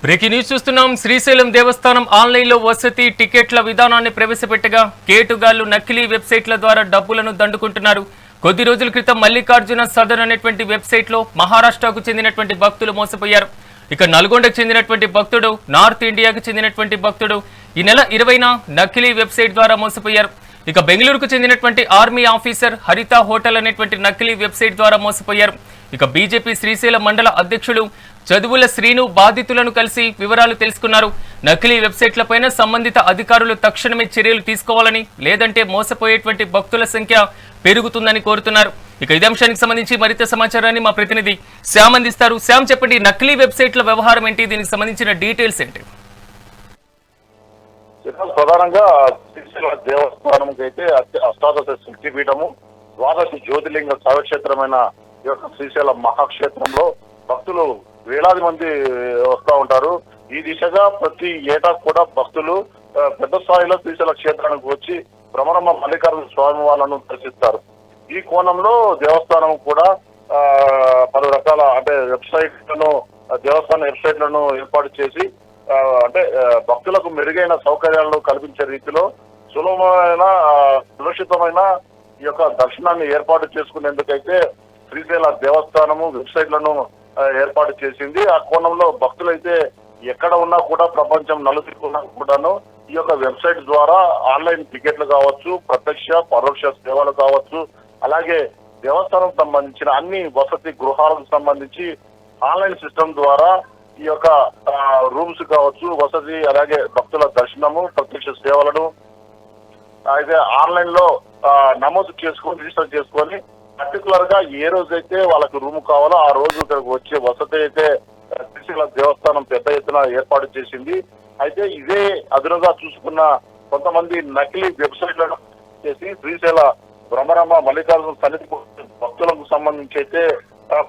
Breaking news చూస్తున్నాం. శ్రీశైలం దేవస్థానం ఆన్లైన్లో వసతి టికెట్ల విధానాన్ని ప్రవేశపెట్టగా కేటుగాళ్లు నకిలీ వెబ్సైట్ల ద్వారా డబ్బులను దండుకుంటున్నారు. కొద్ది రోజుల క్రితం మల్లికార్జున సదన్ అనేటువంటి వెబ్సైట్లో మహారాష్ట్రకు చెందినటువంటి భక్తులు మోసపోయారు. ఇక నల్గొండకు చెందినటువంటి భక్తుడు, నార్త్ ఇండియాకు చెందినటువంటి భక్తుడు ఈ నెల 20న నకిలీ వెబ్సైట్ ద్వారా మోసపోయారు. ఇక బెంగళూరుకు చెందినటువంటి ఆర్మీ ఆఫీసర్ హరిత హోటల్ అనేటువంటి నకిలీ వెబ్సైట్ ద్వారా మోసపోయారు. ఇక బీజేపీ శ్రీశైలం మండల అధ్యక్షుడు చదువుల శ్రీను బాధితులను కలిసి వివరాలు తెలుసుకున్నారు. నకిలీ వెబ్సైట్లపైన సంబంధిత అధికారులు తక్షణమే చర్యలు తీసుకోవాలని, లేదంటే మోసపోయేటువంటి భక్తుల సంఖ్య పెరుగుతుందని కోరుతున్నారు. ఇక ఇదే అంశానికి సంబంధించి మరింత సమాచారాన్ని మా ప్రతినిధి శ్యామ్ అందిస్తారు. శ్యామ్, చెప్పండి, నకిలీ వెబ్సైట్ల వ్యవహారం ఏంటి, దీనికి సంబంధించిన డీటెయిల్స్ ఏంటి? ప్రధానంగా శ్రీశైల దేవస్థానంకి అయితే అష్టాదశ శక్తిపీఠము, ద్వాదశ జ్యోతిర్లింగ శైవక్షేత్రమైన ఈ యొక్క శ్రీశైల మహాక్షేత్రంలో భక్తులు వేలాది మంది వస్తూ ఉంటారు. ఈ దిశగా ప్రతి ఏటా కూడా భక్తులు పెద్ద స్థాయిలో శ్రీశైల క్షేత్రానికి వచ్చి భ్రమరమ్మ మల్లికార్జున స్వామి వాళ్ళను దర్శిస్తారు. ఈ కోణంలో దేవస్థానం కూడా పలు రకాల వెబ్సైట్లను, దేవస్థాన వెబ్సైట్లను ఏర్పాటు చేసి భక్తులకు మెరుగైన సౌకర్యాలను కల్పించే రీతిలో సులభమైన, సురక్షితమైన ఈ యొక్క దర్శనాన్ని ఏర్పాటు చేసుకునేందుకైతే శ్రీశైల దేవస్థానము వెబ్సైట్లను ఏర్పాటు చేసింది. ఆ కోణంలో భక్తులైతే ఎక్కడ ఉన్నా కూడా, ప్రపంచం నలుదిక్కున్నా కూడాను ఈ యొక్క వెబ్సైట్ ద్వారా ఆన్లైన్ టికెట్లు కావచ్చు, ప్రత్యక్ష పరోక్ష సేవలు కావచ్చు, అలాగే దేవస్థానం సంబంధించిన అన్ని వసతి గృహాలకు సంబంధించి ఆన్లైన్ సిస్టమ్ ద్వారా ఈ యొక్క రూమ్స్ కావచ్చు, వసతి, అలాగే భక్తుల దర్శనము, ప్రత్యక్ష సేవలను అయితే ఆన్లైన్ లో నమోదు చేసుకొని, రిజిస్టర్ చేసుకొని పర్టికులర్ గా ఏ రోజైతే వాళ్ళకి రూమ్ కావాలో ఆ రోజు ఇక్కడికి వచ్చే వసతి అయితే శ్రీశైల దేవస్థానం పెద్ద ఎత్తున ఏర్పాటు చేసింది. అయితే ఇదే అదునుగా చూసుకున్న కొంతమంది నకిలీ వెబ్సైట్లను చేసి శ్రీశైల భ్రమరమ్మ మల్లికార్జున సన్నిధి భక్తులకు సంబంధించి అయితే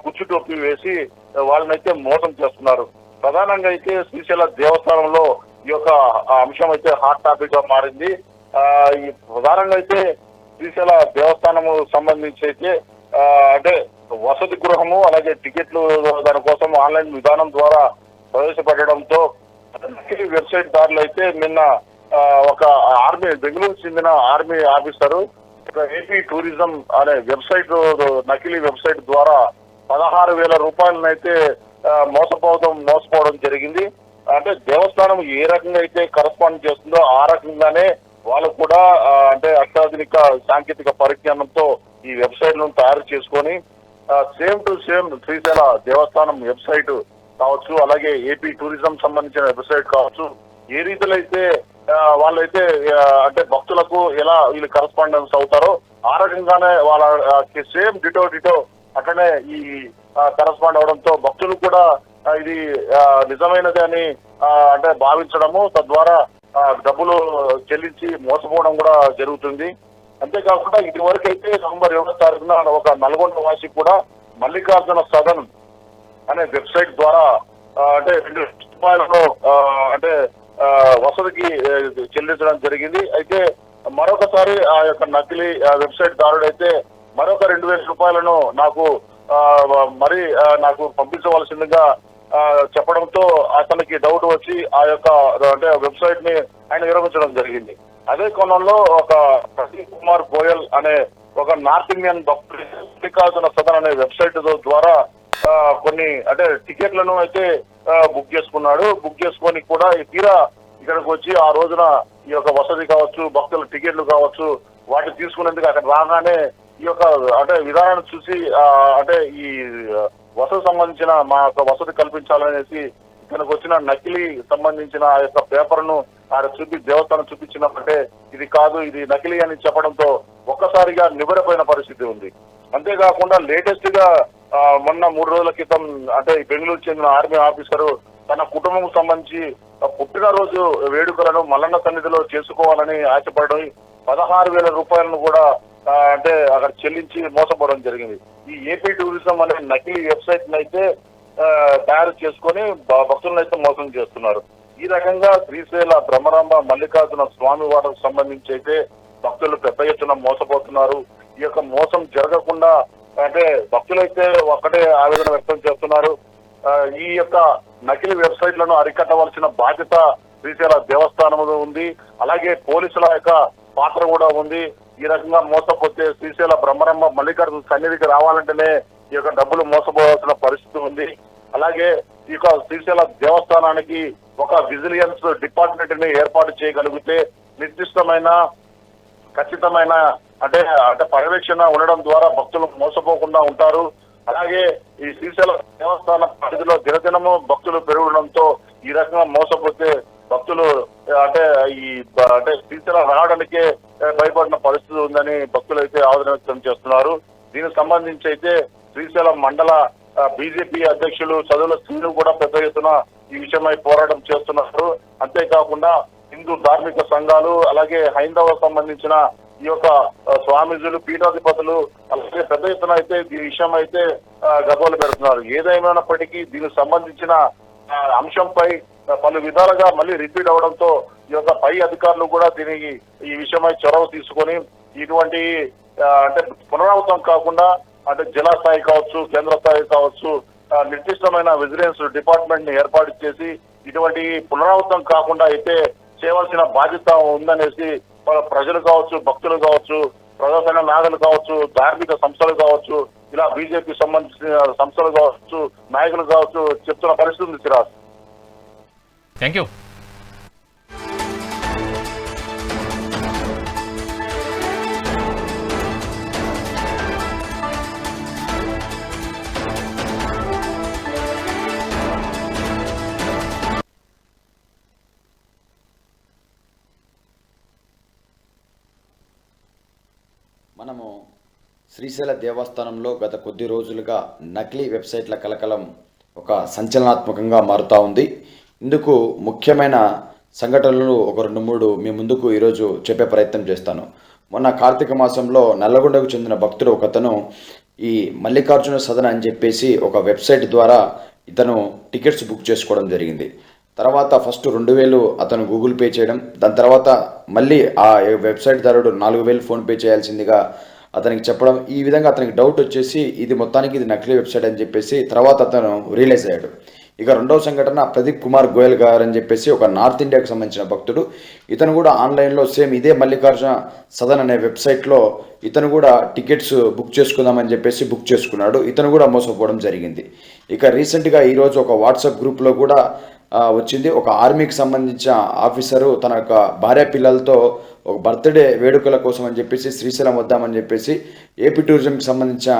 కుచ్చు టోపీ వేసి వాళ్ళనైతే మోసం చేస్తున్నారు. ప్రధానంగా అయితే శ్రీశైల దేవస్థానంలో ఈ యొక్క అంశం అయితే హాట్ టాపిక్ గా మారింది. ఈ ప్రధానంగా అయితే శ్రీశైల దేవస్థానము సంబంధించి అయితే వసతి గృహము, అలాగే టికెట్లు దానికోసం ఆన్లైన్ విధానం ద్వారా ప్రవేశపెట్టడంతో నకిలీ వెబ్సైట్ దారులు అయితే నిన్న ఒక ఆర్మీ, బెంగళూరు చెందిన ఆర్మీ ఆఫీసరు ఏపీ టూరిజం అనే వెబ్సైట్, నకిలీ వెబ్సైట్ ద్వారా 16,000 రూపాయలనైతే మోసపోవడం జరిగింది. దేవస్థానం ఏ రకంగా అయితే కరస్పాండ్ చేస్తుందో ఆ రకంగానే వాళ్ళు కూడా అత్యాధునిక సాంకేతిక పరిజ్ఞానంతో ఈ వెబ్సైట్లను తయారు చేసుకొని same to same Srisaila Devasthanam website కావచ్చు, అలాగే ఏపీ టూరిజం సంబంధించిన వెబ్సైట్ కావచ్చు, ఏ రీతిలో అయితే వాళ్ళైతే భక్తులకు ఎలా వీళ్ళు కరస్పాండెన్స్ అవుతారో ఆ రకంగానే వాళ్ళ సేమ్ డిటో అట్లనే ఈ కరస్పాండ్ అవడంతో భక్తులు కూడా ఇది నిజమైనది అని భావించడము, తద్వారా డబ్బులు చెల్లించి మోసపోవడం కూడా జరుగుతుంది. అంతేకాకుండా ఇది వరకు అయితే నవంబర్ 7వ తారీఖున ఒక నల్గొండ వాసి కూడా మల్లికార్జున సదన్ అనే వెబ్సైట్ ద్వారా 2 రూపాయలను వసతికి చెల్లించడం జరిగింది. అయితే మరొకసారి ఆ యొక్క నకిలీ వెబ్సైట్ దారుడైతే మరొక 2,000 రూపాయలను నాకు పంపించవలసిందిగా చెప్పడంతో అతనికి డౌట్ వచ్చి ఆ యొక్క వెబ్సైట్ ని ఆయన విరమించడం జరిగింది. అదే కోణంలో ఒక ప్రదీప్ కుమార్ గోయల్ అనే ఒక నార్త్ ఇండియన్ భక్తుడు మల్లికార్జున సదన్ అనే వెబ్సైట్ ద్వారా కొన్ని టికెట్లను అయితే బుక్ చేసుకున్నాడు. బుక్ చేసుకొని కూడా తీరా ఇక్కడికి వచ్చి ఆ రోజున ఈ యొక్క వసతి కావచ్చు, భక్తుల టికెట్లు కావచ్చు, వాటిని తీసుకునేందుకు అక్కడ రాగానే ఈ యొక్క విధానాన్ని చూసి ఈ వసతి సంబంధించిన మా యొక్క వసతి కల్పించాలనేసి ఇక్కడికి వచ్చిన నకిలీ సంబంధించిన ఆ యొక్క పేపర్ ను దేవస్థానం చూపించినప్పుడే ఇది కాదు, ఇది నకిలీ అని చెప్పడంతో ఒక్కసారిగా నిబరపోయిన పరిస్థితి ఉంది. అంతేకాకుండా లేటెస్ట్ గా మొన్న 3 రోజుల క్రితం బెంగళూరు చెందిన ఆర్మీ ఆఫీసరు తన కుటుంబం సంబంధించి పుట్టినరోజు వేడుకలను మల్లన్న సన్నిధిలో చేసుకోవాలని ఆశపడడం 16,000 రూపాయలను కూడా అక్కడ చెల్లించి మోసపోవడం జరిగింది. ఈ ఏపీ టూరిజం అనే నకిలీ వెబ్సైట్ అయితే తయారు చేసుకొని భక్తులను అయితే మోసం చేస్తున్నారు. ఈ రకంగా శ్రీశైల భ్రమరాంబ మల్లికార్జున స్వామి వారికి సంబంధించి అయితే భక్తులు పెద్ద ఎత్తున మోసపోతున్నారు. ఈ యొక్క మోసం జరగకుండా భక్తులైతే ఒక్కటే ఆవేదన వ్యక్తం చేస్తున్నారు. ఈ యొక్క నకిలీ వెబ్సైట్లను అరికట్టవలసిన బాధ్యత శ్రీశైల దేవస్థానం ఉంది. అలాగే పోలీసుల యొక్క పాత్ర కూడా ఉంది. ఈ రకంగా మోసపోతే శ్రీశైల బ్రహ్మరమ్మ మల్లికార్జున సన్నిధికి రావాలంటేనే ఈ యొక్క డబ్బులు మోసపోవాల్సిన పరిస్థితి ఉంది. అలాగే ఈ యొక్క శ్రీశైల దేవస్థానానికి ఒక విజిలెన్స్ డిపార్ట్మెంట్ ని ఏర్పాటు చేయగలిగితే నిర్దిష్టమైన ఖచ్చితమైన అంటే పర్యవేక్షణ ఉండడం ద్వారా భక్తులు మోసపోకుండా ఉంటారు. అలాగే ఈ శ్రీశైల దేవస్థాన పరిధిలో దినదినము భక్తులు పెరగడంతో ఈ రకంగా మోసపోతే భక్తులు అంటే శ్రీశైలం రావడానికే భయపడిన పరిస్థితి ఉందని భక్తులు అయితే ఆవేదన వ్యక్తం చేస్తున్నారు. దీనికి సంబంధించి అయితే శ్రీశైలం మండల బీజేపీ అధ్యక్షులు చదువుల శ్రీను కూడా పెద్ద ఎత్తున ఈ విషయమై పోరాటం చేస్తున్నారు. అంతేకాకుండా హిందూ ధార్మిక సంఘాలు అలాగే హైందవ సంబంధించిన ఈ యొక్క స్వామీజులు పీఠాధిపతులు అలాగే పెద్ద ఎత్తున అయితే ఈ విషయం అయితే గగ్గోలు పెడుతున్నారు. ఏదేమైనప్పటికీ దీనికి సంబంధించిన అంశంపై పలు విధాలుగా మళ్ళీ రిపీట్ అవడంతో ఈ యొక్క పై అధికారులు కూడా దీనికి ఈ విషయమై చొరవ తీసుకొని ఇటువంటి అంటే పునరావృతం కాకుండా అంటే జిల్లా స్థాయి కావచ్చు కేంద్ర స్థాయి కావచ్చు నిర్దిష్టమైన విజిలెన్స్ డిపార్ట్మెంట్ ని ఏర్పాటు చేసి ఇటువంటి పునరావృతం కాకుండా అయితే చేయవలసిన బాధ్యత ఉందనేసి ప్రజలు కావచ్చు భక్తులు కావచ్చు ప్రజాసంఘ నాయకులు కావచ్చు ధార్మిక సంస్థలు కావచ్చు ఇలా బీజేపీ సంబంధించిన సంస్థలు కావచ్చు నాయకులు కావచ్చు చెప్తున్న పరిస్థితి ఉంది. Siraj, thank you. మనము శ్రీశైల దేవస్థానంలో గత కొద్ది రోజులుగా నకిలీ వెబ్సైట్ల కలకలం ఒక సంచలనాత్మకంగా మారుతూ ఉంది. ఇందుకు ముఖ్యమైన సంఘటనలు ఒక 2-3 మీ ముందుకు ఈరోజు చెప్పే ప్రయత్నం చేస్తాను. మొన్న కార్తీక మాసంలో నల్లగొండకు చెందిన భక్తుడు ఒకతను ఈ మల్లికార్జున సదన్ అని చెప్పేసి ఒక వెబ్సైట్ ద్వారా ఇతను టికెట్స్ బుక్ చేసుకోవడం జరిగింది. తర్వాత ఫస్ట్ 2000 అతను గూగుల్ పే చేయడం, దాని తర్వాత మళ్ళీ ఆ వెబ్సైట్ ధరుడు 4000 ఫోన్పే చేయాల్సిందిగా అతనికి చెప్పడం. ఈ విధంగా అతనికి డౌట్ వచ్చేసి ఇది మొత్తానికి ఇది నకిలీ వెబ్సైట్ అని చెప్పేసి తర్వాత అతను రియలైజ్ అయ్యాడు. ఇక రెండవ సంఘటన ప్రదీప్ కుమార్ గోయల్ గారు అని చెప్పేసి ఒక నార్త్ ఇండియాకు సంబంధించిన భక్తుడు. ఇతను కూడా ఆన్లైన్లో సేమ్ ఇదే మల్లికార్జున సదన్ అనే వెబ్సైట్లో ఇతను కూడా టికెట్స్ బుక్ చేసుకుందామని చెప్పేసి బుక్ చేసుకున్నాడు. ఇతను కూడా మోసపోవడం జరిగింది. ఇక రీసెంట్గా ఈరోజు ఒక వాట్సాప్ గ్రూప్లో కూడా వచ్చింది. ఒక ఆర్మీకి సంబంధించిన ఆఫీసరు తన యొక్క భార్య పిల్లలతో ఒక బర్త్డే వేడుకల కోసం అని చెప్పేసి శ్రీశైలం వద్దామని చెప్పేసి ఏపీ టూరిజంకి సంబంధించిన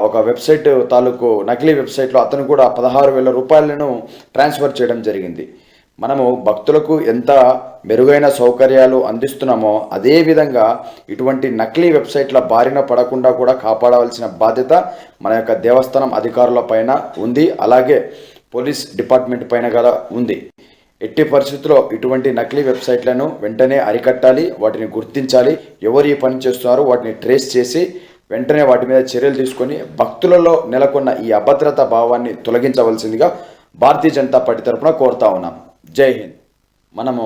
ఒక వెబ్సైట్ తాలూకు నకిలీ వెబ్సైట్లో అతను కూడా 16,000 రూపాయలను ట్రాన్స్ఫర్ చేయడం జరిగింది. మనము భక్తులకు ఎంత మెరుగైన సౌకర్యాలు అందిస్తున్నామో అదేవిధంగా ఇటువంటి నకిలీ వెబ్సైట్ల బారిన పడకుండా కూడా కాపాడవలసిన బాధ్యత మన యొక్క దేవస్థానం అధికారుల పైన ఉంది. అలాగే పోలీస్ డిపార్ట్మెంట్ పైన కూడా ఉంది. ఎట్టి పరిస్థితుల్లో ఇటువంటి నకిలీ వెబ్సైట్లను వెంటనే అరికట్టాలి, వాటిని గుర్తించాలి, ఎవరు ఈ పని చేస్తున్నారో వాటిని ట్రేస్ చేసి వెంటనే వాటి మీద చర్యలు తీసుకొని భక్తులలో నెలకొన్న ఈ అభద్రతా భావాన్ని తొలగించవలసిందిగా భారతీయ జనతా పార్టీ తరఫున కోరుతా ఉన్నాం. జై హింద్. మనము